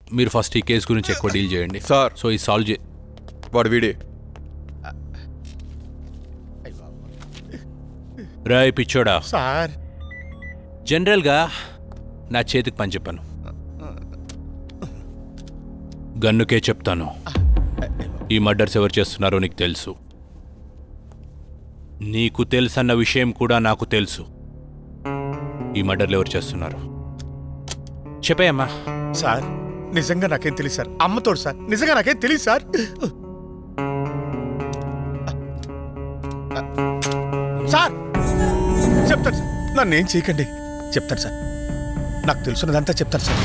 మీరు ఫస్ట్ ఈ కేసు గురించి ఎక్కువ డీల్ చేయండి సార్. సో ఈ సాల్వ్ వాడు వీడే. రాయ్ పిచ్చోడా సార్. జనరల్గా నా చేతికి పని చెప్పాను, గన్నుకే చెప్తాను. ఈ మర్డర్స్ ఎవరు చేస్తున్నారో నీకు తెలుసు, నీకు తెలుసన్న విషయం కూడా నాకు తెలుసు. ఈ మర్డర్లు ఎవరు చేస్తున్నారు చెప్పేయమ్మా. సార్ నిజంగా నాకేం తెలియదు సార్. అమ్మతోడు సార్, నిజంగా నాకేం తెలియదు సార్. సార్ చెప్తాను సార్, నన్ను ఏం చేయకండి. చెప్తాను సార్, నాకు తెలుసున్నదంతా చెప్తాను సార్.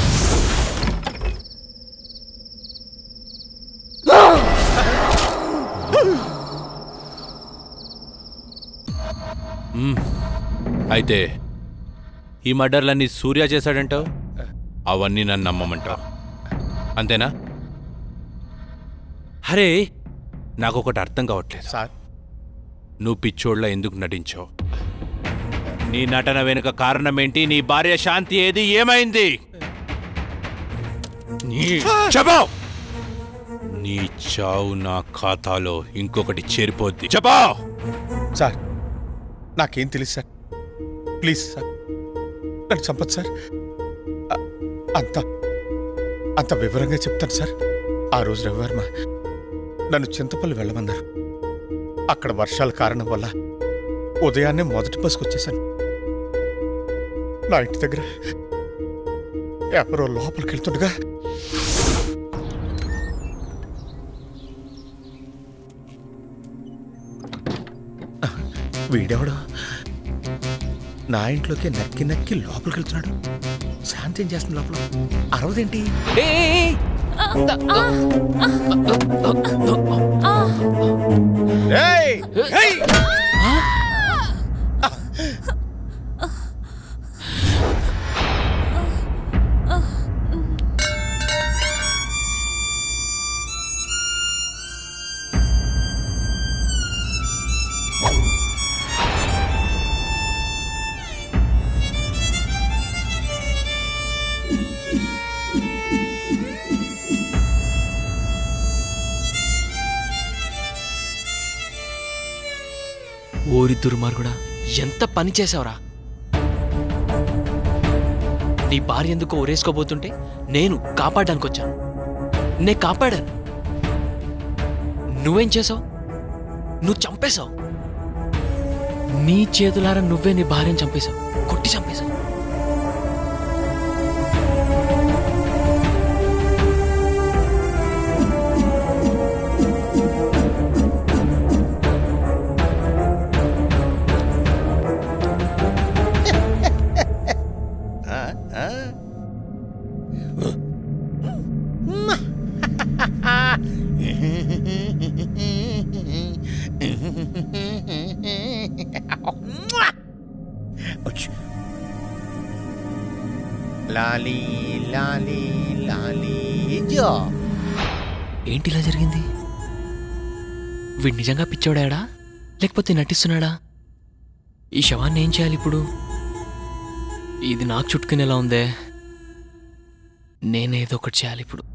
అయితే ఈ మర్డర్లన్నీ సూర్య చేశాడంటావు, అవన్నీ నన్ను నమ్మమంటావు అంతేనా? అరే నాకొకటి అర్థం కావట్లేదు సార్. నువ్వు పిచ్చోళ్ళ ఎందుకు నటించావు? నీ నటన వెనుక కారణం ఏంటి? నీ భార్య శాంతి ఏది, ఏమైంది? చెప్పావు. నీ చావు నా ఖాతాలో ఇంకొకటి చేరిపోద్ది. చెప్పావు. సార్ నాకేం తెలియదు సార్, ప్లీజ్ సార్ నన్ను చంపదు సార్. అంత వివరంగా చెప్తాను సార్. ఆ రోజు రవివర్మ నన్ను చింతపల్లి వెళ్ళమన్నారు. అక్కడ వర్షాల కారణం వల్ల ఉదయాన్నే మొదటి బస్సుకు వచ్చేసాను. నా ఇంటి దగ్గర ఎవరో లోపలికి వెళ్తుండగా వీడెవడో నా ఇంట్లోకి నక్కి నక్కి లోపలికి వెళ్తున్నాడు. శాంతి ఏం చేస్తుంది లోపల? అరవదేంటి? ఓరి దుర్మార్గుడా, ఎంత పని చేసావురా! నీ భార్య ఎందుకో ఊరేసుకోబోతుంటే నేను కాపాడడానికి వచ్చాను. నే కాపాడాను. నువ్వేం చేసావు? నువ్వు చంపేశావు. నీ చేతులారా నువ్వే నీ భార్యను చంపేశావు, కొట్టి చంపేశావు. లాలీ లాలీ లాలీ జో. ఏంటి ఇలా జరిగింది? వీడు నిజంగా పిచ్చోడాడా లేకపోతే నటిస్తున్నాడా? ఈ శవాన్ని ఏం చేయాలి ఇప్పుడు? ఇది నాకు చుట్టుకునేలా ఉందే. నేనేదో ఒకటి చేయాలి ఇప్పుడు.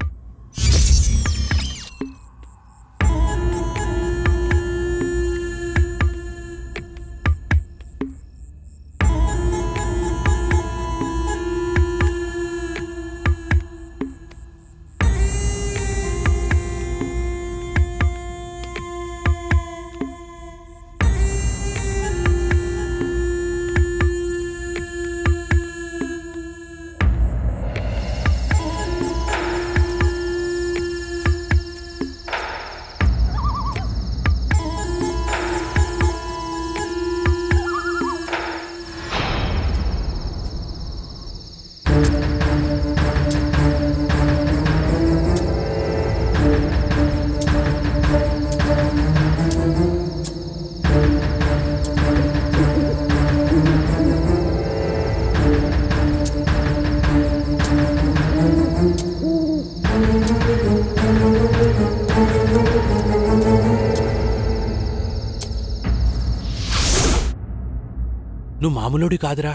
నువ్వు మామూలుడి కాదురా.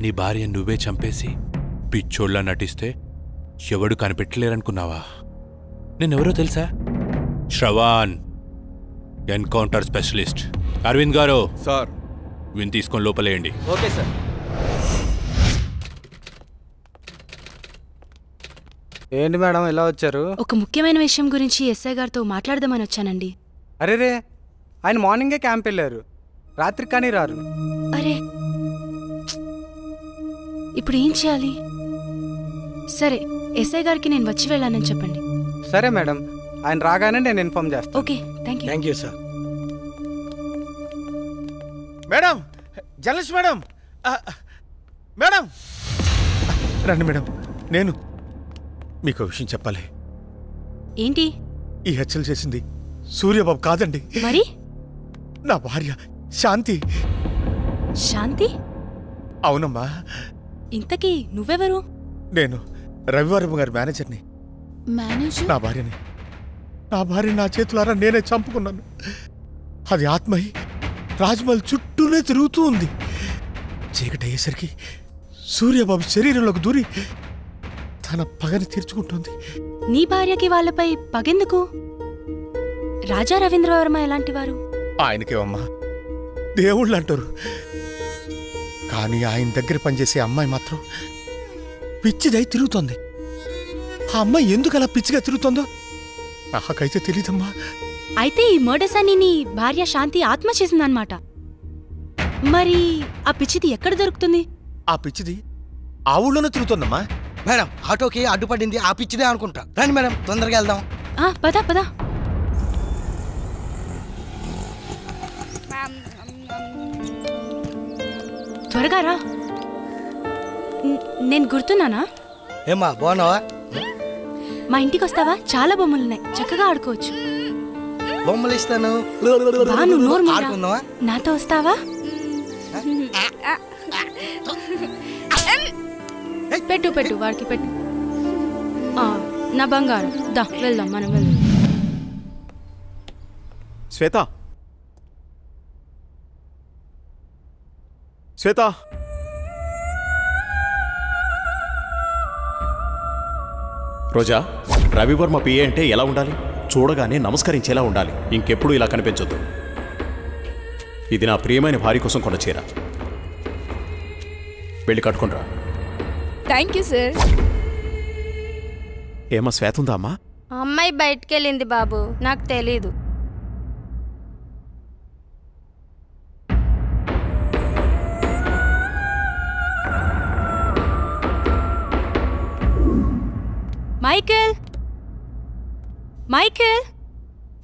నీ భార్య నువ్వే చంపేసి పిచ్చోళ్ళ నటిస్తే ఎవడు కనిపెట్టలేరనుకున్నావా? నేనెవరో తెలుసా? Shravan, encounter specialist. అరవింద్ గారు సార్, వీని తీసుకొని లోపలేయండి. Okay sir. ఏంటి మేడం ఇలా వచ్చారు? ఒక ముఖ్యమైన విషయం గురించి ఎస్ఐ గారితో మాట్లాడదామని వచ్చానండి. అరే రే, ఆయన మార్నింగే క్యాంప్ వెళ్ళారు, రాత్రి కానీ రారు. అరే, ఇప్పుడు ఏం చేయాలి? సరే, ఎస్ఐ గారికి నేను వచ్చి వెళ్ళానని చెప్పండి. సరే మేడం, ఆయన రాగానే నేను ఇన్ఫార్మ్ చేస్తాను. Okay, thank you. Thank you sir. Madam, journalist madam, madam రండి మేడం. నేను మీకు విషయం చెప్పాలి. ఏంటి? ఈ హత్యలు చేసింది సూర్యబాబు కాదండి, మరి నా భార్య శాంతి. శాంతి? అవునమ్మా. ఇంతకీ నువ్వెవరు? నేను రవివర్మ గారి మేనేజర్ని. మేనేజర్? నా భార్య నా చేతులారా నేనే చంపుకున్నాను. అది ఆత్మయి రాజ్మహల్ చుట్టూనే తిరుగుతూ ఉంది. చీకటి అయ్యేసరికి సూర్యబాబు శరీరంలోకి దూరి తన పగని తీర్చుకుంటుంది. నీ భార్యకి వాళ్ళపై పగెందుకు? రాజా రవీంద్రవర్మ ఎలాంటి వారు? ఆయనకేమమ్మా దేవుళ్ళు అంటారు, కానీ ఆయన దగ్గర పనిచేసే అమ్మాయి మాత్రం పిచ్చిదై తిరుగుతోంది. ఆ అమ్మాయి ఎందుకు అలా పిచ్చిగా తిరుగుతుందో నాకైతే తెలీదమ్మా. అయితే ఈ మర్డర్స్ అన్ని నీ భార్య శాంతి ఆత్మ చేసిందన్నమాట. మరి ఆ పిచ్చిది ఎక్కడ దొరుకుతుంది? ఆ పిచ్చిది ఆ ఊళ్ళోనే తిరుగుతోందమ్మా. మేడం, ఆటోకి అడ్డుపడింది ఆ పిచ్చిదే అనుకుంటా. రండి మేడం, తొందరగా వెళ్దాం. పద పద. త్వరగా రా. నేను గుర్తున్నానా? ఏమ్మా, బాగున్నావా? మా ఇంటికి వస్తావా? చాలా బొమ్మలున్నాయి, చక్కగా ఆడుకోవచ్చు. బొమ్మలు ఇస్తాను, ఆడుకుందావా? నాతో వస్తావా? పెట్టు పెట్టు, వాడికి పెట్టు. నా బంగారం, దా వెళ్దాం, మనం వెళ్దాం. శ్వేత, శ్వేత, రోజా, రవివర్మ పిఏ అంటే ఎలా ఉండాలి? చూడగానే నమస్కరించేలా ఉండాలి. ఇంకెప్పుడు ఇలా కనిపించొద్దు. ఇది నా ప్రియమైన భార్య కోసం కొన్న చీర. వెళ్ళి కట్టుకుంటా. Thank you sir. ఏమా శ్వేత ఉందా అమ్మా? అమ్మాయి బయటకెళ్ళింది బాబు, నాకు తెలీదు. మైకేల్, మైకేల్,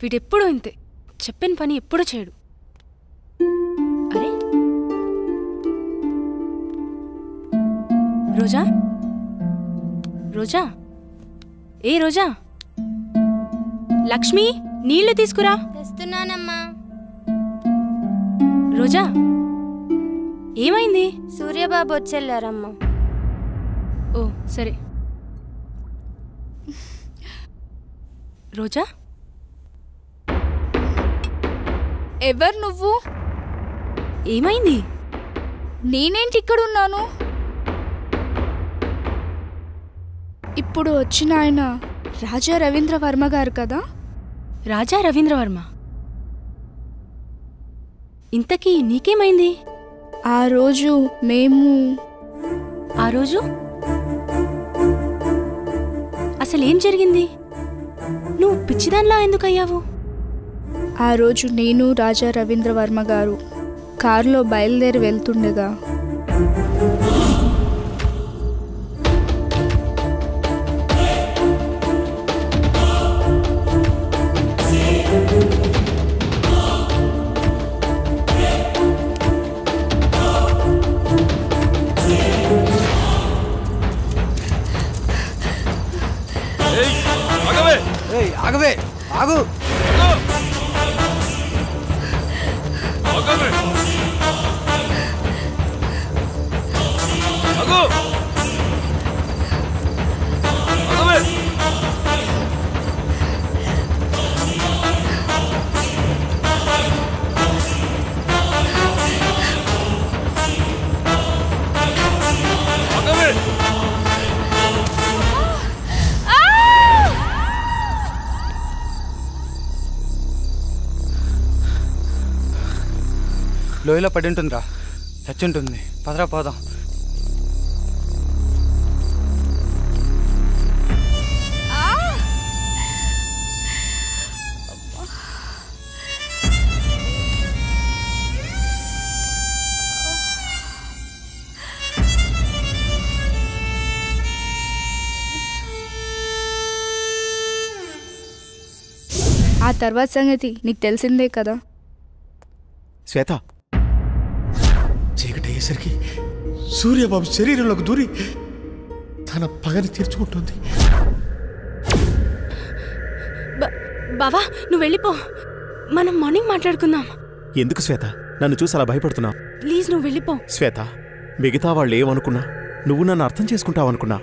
వీడెప్పుడు ఇంతే, చెప్పిన పని ఎప్పుడు చేయడు. అరే రోజా, రోజా, ఏ రోజా, లక్ష్మి నీళ్లు తీసుకురా. తెస్తున్నానమ్మా. రోజా, ఏమైంది? సూర్యబాబు వచ్చెళ్ళారమ్మా. ఓ సరే. రోజా, ఎవరు నువ్వు? ఏమైంది? నేనేంటి ఇక్కడ ఉన్నాను? ఇప్పుడు వచ్చిన ఆయన రాజా రవీంద్రవర్మ గారు కదా? రాజా రవీంద్రవర్మ? ఇంతకీ నీకేమైంది? ఆ రోజు ఆ రోజు అసలేం జరిగింది? నువ్వు పిచ్చిదాన్లా ఎందుకయ్యావు? ఆ రోజు నేను రాజా రవీంద్రవర్మ గారు కారులో బయలుదేరి వెళ్తుండగా ఆగవే, ఆగు. లోయలో పడి ఉంటుందిరా, చచ్చి ఉంటుంది. పదరా పోదాం. ఆ తర్వాత సంగతి నీకు తెలిసిందే కదా. శ్వేత, చీకటి అయ్యేసరికి సూర్యబాబు శరీరంలోకి దూరి తన పగని తీర్చుకుంటుంది. బావా నువ్వు వెళ్ళిపో, మనం మార్నింగ్ మాట్లాడుకుందాం. ఎందుకు శ్వేత నన్ను చూసి అలా భయపడుతున్నావు? ప్లీజ్ నువ్వు వెళ్ళిపో. శ్వేత, మిగతా వాళ్ళు ఏమనుకున్నా నువ్వు నన్ను అర్థం చేసుకుంటావనుకున్నా,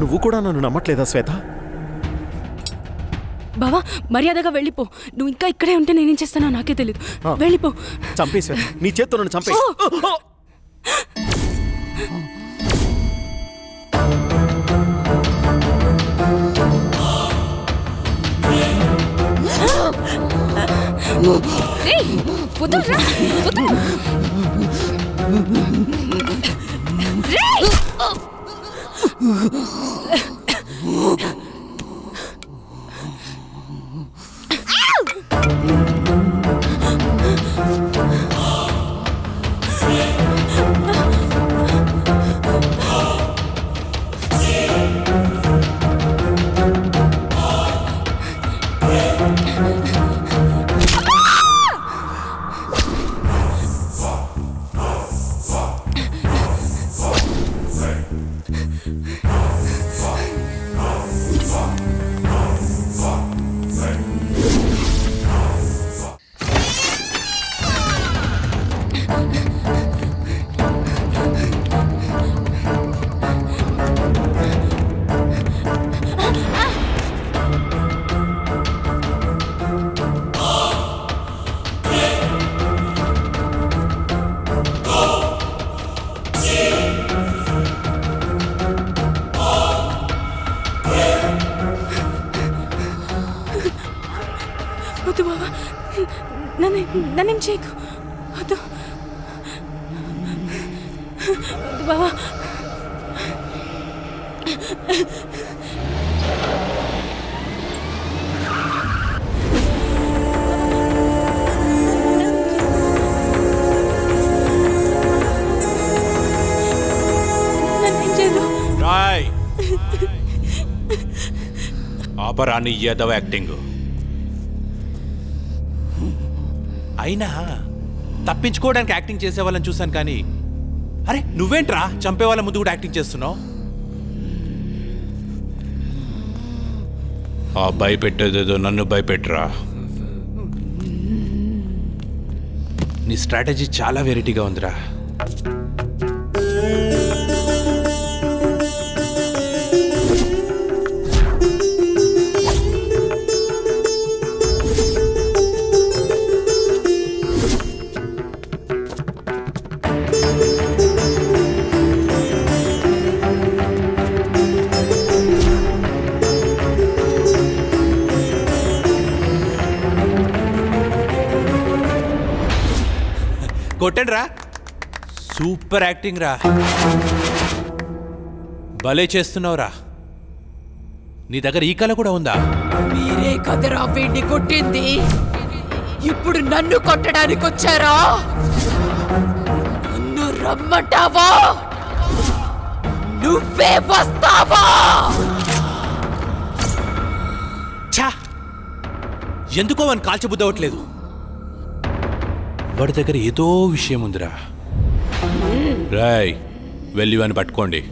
నువ్వు కూడా నన్ను నమ్మట్లేదా శ్వేత? బావా మర్యాదగా వెళ్ళిపో. నువ్వు ఇంకా ఇక్కడే ఉంటే నేనేం చేస్తానో నాకే తెలియదు. వెళ్ళిపో. చంపే శ్వేత, నీ చేత్తో నన్ను చంపే. వద్దు బావా, నన్నేం చేయకు. వద్దు బావా. రాయ్ ఆపరాని యాదవ్ యాక్టింగ్. అయినా తప్పించుకోవడానికి యాక్టింగ్ చేసే వాళ్ళని చూశాను కానీ, అరే నువ్వేంట్రా చంపే వాళ్ళ ముందు కూడా యాక్టింగ్ చేస్తున్నావు? ఆ భయపెట్టేదేదో నన్ను భయపెట్టరా. నీ స్ట్రాటజీ చాలా వెరైటీగా ఉందిరా. కొట్టండి రా, సూపర్ యాక్టింగ్ రా, భలే చేస్తున్నావురా. నీ దగ్గర ఈ కళ కూడా ఉందా? మీరే కదరా వీడిని కొట్టింది, ఇప్పుడు నన్ను కొట్టడానికి వచ్చారా? నన్ను రమ్మంటావా? నువ్వే వస్తావా? ఛా, ఎందుకో వాని కాల్చబుద్ధి అవ్వట్లేదు. వాడి దగ్గర ఏదో విషయం ఉందిరా. రాయ్ వెళ్ళి వాని పట్టుకోండి.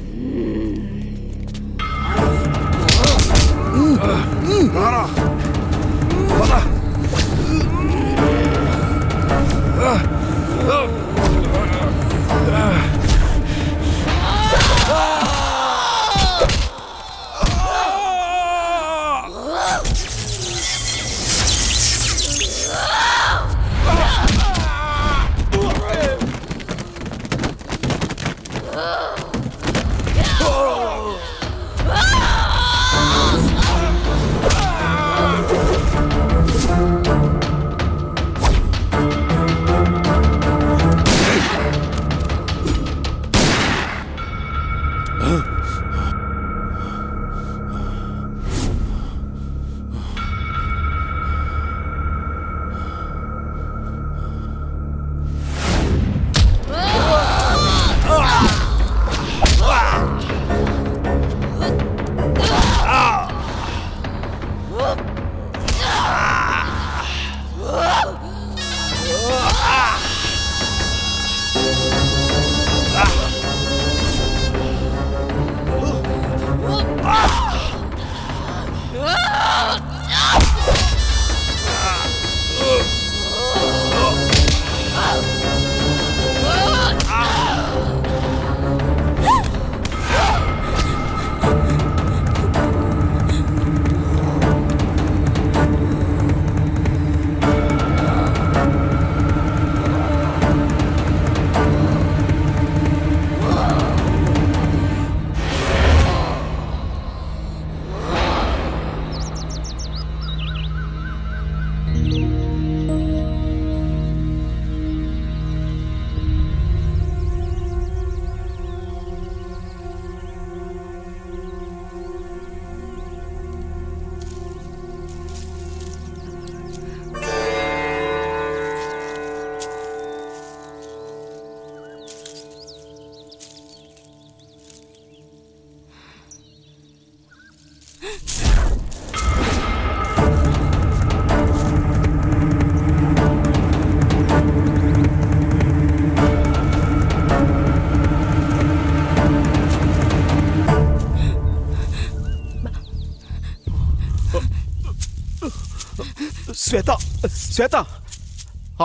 శ్వేత శ్వేత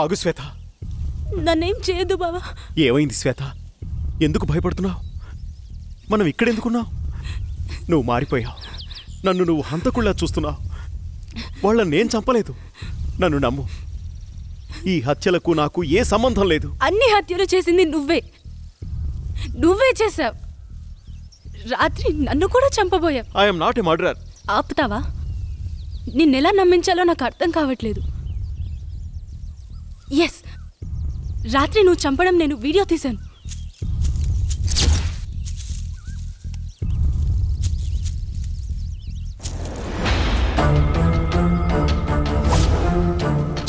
ఆగు శ్వేత. నన్నేం చేయదు బావా. ఏమైంది శ్వేత? ఎందుకు భయపడుతున్నావు? మనం ఇక్కడెందుకున్నావు? నువ్వు మారిపోయావు. నన్ను నువ్వు హంతకుళ్ళా చూస్తున్నావు. వాళ్ళని నేను చంపలేదు. నన్ను నమ్ము. ఈ హత్యలకు నాకు ఏ సంబంధం లేదు. అన్ని హత్యలు చేసింది నువ్వే చేశావు. రాత్రి నన్ను కూడా చంపబోయావు. I'm not a murderer. ఆపుతావా? నిన్నెలా నమ్మించాలో నాకు అర్థం కావట్లేదు. ఎస్, రాత్రి నువ్వు చంపడం నేను వీడియో తీశాను.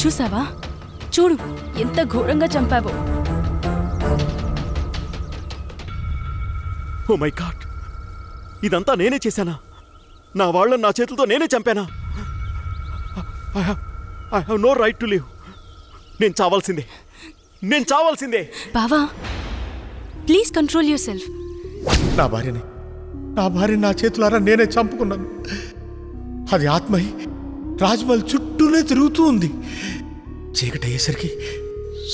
చూసావా? చూడు ఎంత ఘోరంగా చంపావో. ఓ మై గాడ్, ఇదంతా నేనే చేశానా? నా వాళ్ళని నా చేతులతో నేనే చంపానా? I have no right to live. నేను చావాల్సిందే. బావా, ప్లీజ్ కంట్రోల్ యువర్ సెల్ఫ్. నా భార్యని నా చేతులారా నేనే చంపుకున్నాను. అది ఆత్మయి రాజ్మహల్ చుట్టూనే తిరుగుతూ ఉంది. చీకటి అయ్యేసరికి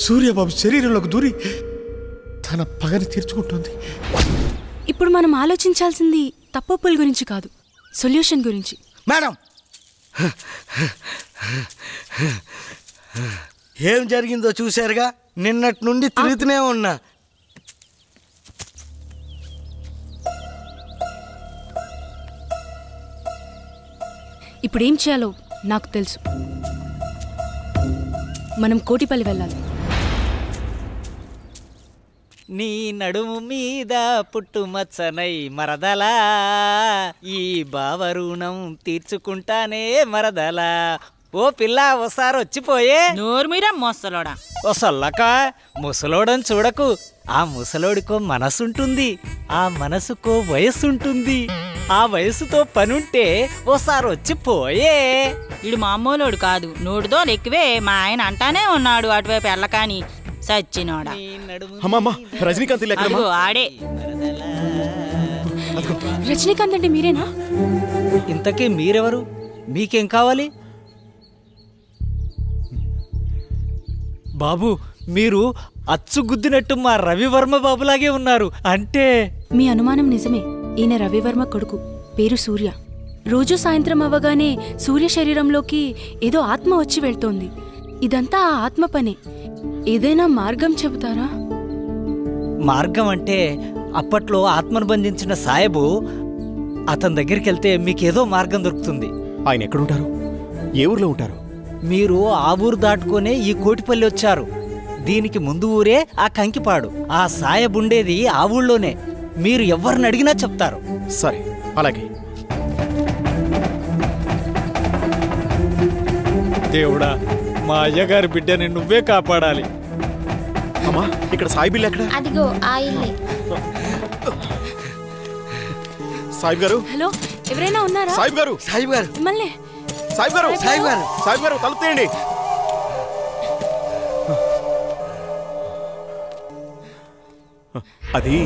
సూర్యబాబు శరీరంలోకి దూరి తన పగని తీర్చుకుంటుంది. ఇప్పుడు మనం ఆలోచించాల్సింది తప్పుల గురించి కాదు, సొల్యూషన్ గురించి. మేడం, ఏం జరిగిందో చూశారుగా. నిన్నటి నుండి తిరుగుతూనే ఉన్నా. ఇప్పుడేం చేయాలో నాకు తెలుసు. మనం కోటిపల్లి వెళ్ళాలి. నీ నడుము మీద పుట్టుమచ్చనై మరదలా, ఈ బావరుణం తీర్చుకుంటానే మరదలా. ఓ పిల్ల, ఓసారి వచ్చిపోయే. నోరుమీరా మోసలోడా. ఓ సల్లక, ముసలోడని చూడకు. ఆ ముసలోడికో మనసుంటుంది, ఆ మనసుకో వయసుంటుంది. ఆ వయసుతో పనుంటే ఓసారి వచ్చిపోయే. వీడు మామూలోడు కాదు, నోటితో ఎక్కువే. మా ఆయన అంటానే ఉన్నాడు అటువైపు వెళ్ళకాని. సచ్చినోడా. అమ్మమ్మ, రజనీకాంత్ అదిగో ఆడే. రజనీకాంత్ అంటే మీరేనా? ఇంతకీ మీరెవరు? మీకేం కావాలి? బాబు, మీరు అచ్చుగుద్దినట్టు మా రవివర్మ బాబులాగే ఉన్నారు. అంటే మీ అనుమానం నిజమే. ఈయన రవివర్మ కొడుకు, పేరు సూర్య. రోజు సాయంత్రం అవ్వగానే సూర్య శరీరంలోకి ఏదో ఆత్మ వచ్చి వెళ్తోంది. ఇదంతా ఆ ఆత్మ పనే. ఏదైనా మార్గం చెబుతారా? మార్గం అంటే అప్పట్లో ఆత్మను బంధించిన సాయబు, అతని దగ్గరికి వెళ్తే మీకేదో మార్గం దొరుకుతుంది. ఆయన ఎక్కడుంటారు? ఏ ఊర్లో ఉంటారు? మీరు ఆ ఊరు దాటుకునే ఈ కోటిపల్లి వచ్చారు. దీనికి ముందు ఊరే ఆ కంకిపాడు. ఆ సాయబుండేది ఆ ఊళ్ళోనే. మీరు ఎవరిని అడిగినా చెప్తారు. సరే, అలాగే. దేవుడా, మా అయ్యగారి బిడ్డని నువ్వే కాపాడాలి. అమ్మా, ఇక్కడ సాయి బిల్లు ఎక్కడ? అదిగో ఆ ఇల్లే. సాయిబ్ గారు. హలో, ఎవరైనా ఉన్నారా? సాయిబ్ గారు. మళ్ళీ సాయిబ్ గారు, తలుపు తీయండి. అది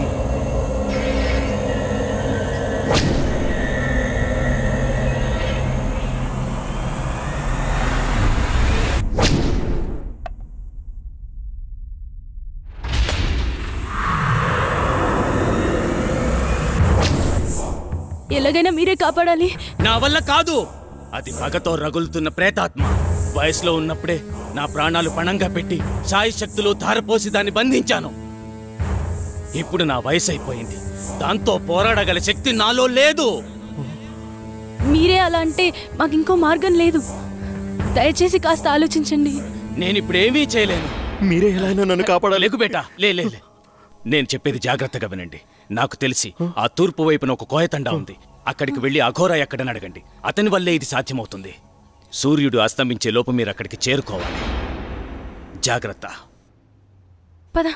ఎలాగైనా మీరే కాపాడాలి. నా వల్ల కాదు. అది పగతో రగులుతున్న ప్రేతాత్మ. వయసులో ఉన్నప్పుడే నా ప్రాణాలు పణంగా పెట్టి సాయి శక్తులు ధారపోసి దాన్ని బంధించాను. ఇప్పుడు నా వయసు అయిపోయింది. దాంతో పోరాడగల శక్తి నాలో లేదు. మీరే అలా అంటే మాకు ఇంకో మార్గం లేదు. దయచేసి కాస్త ఆలోచించండి. నేనిప్పుడేమీ చేయలేను. మీరే ఎలా అయినా నన్ను కాపాడాలి. లేకు బేటా, లే. నేను చెప్పేది జాగ్రత్తగా వినండి. నాకు తెలిసి ఆ తూర్పు వైపున ఒక కోయతండా ఉంది. అక్కడికి వెళ్ళి అఘోరా ఎక్కడని అడగండి. అతని వల్లే ఇది సాధ్యమవుతుంది. సూర్యుడు అస్తమించే లోపు మీరు అక్కడికి చేరుకోవాలి. జాగ్రత్త. పద.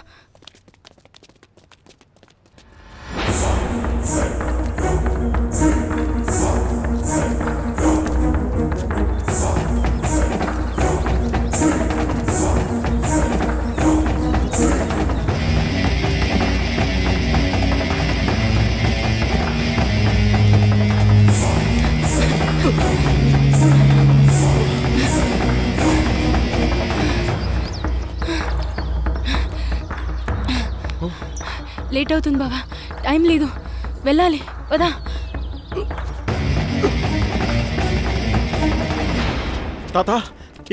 లేట్ అవుతుంది బావా, టైం లేదు, వెళ్ళాలి పదా. తాత,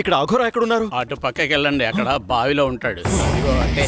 ఇక్కడ అఘోరా ఎక్కడున్నారు? అటు పక్కకి వెళ్ళండి, అక్కడ బావిలో ఉంటాడు. ఇదిగో అంటే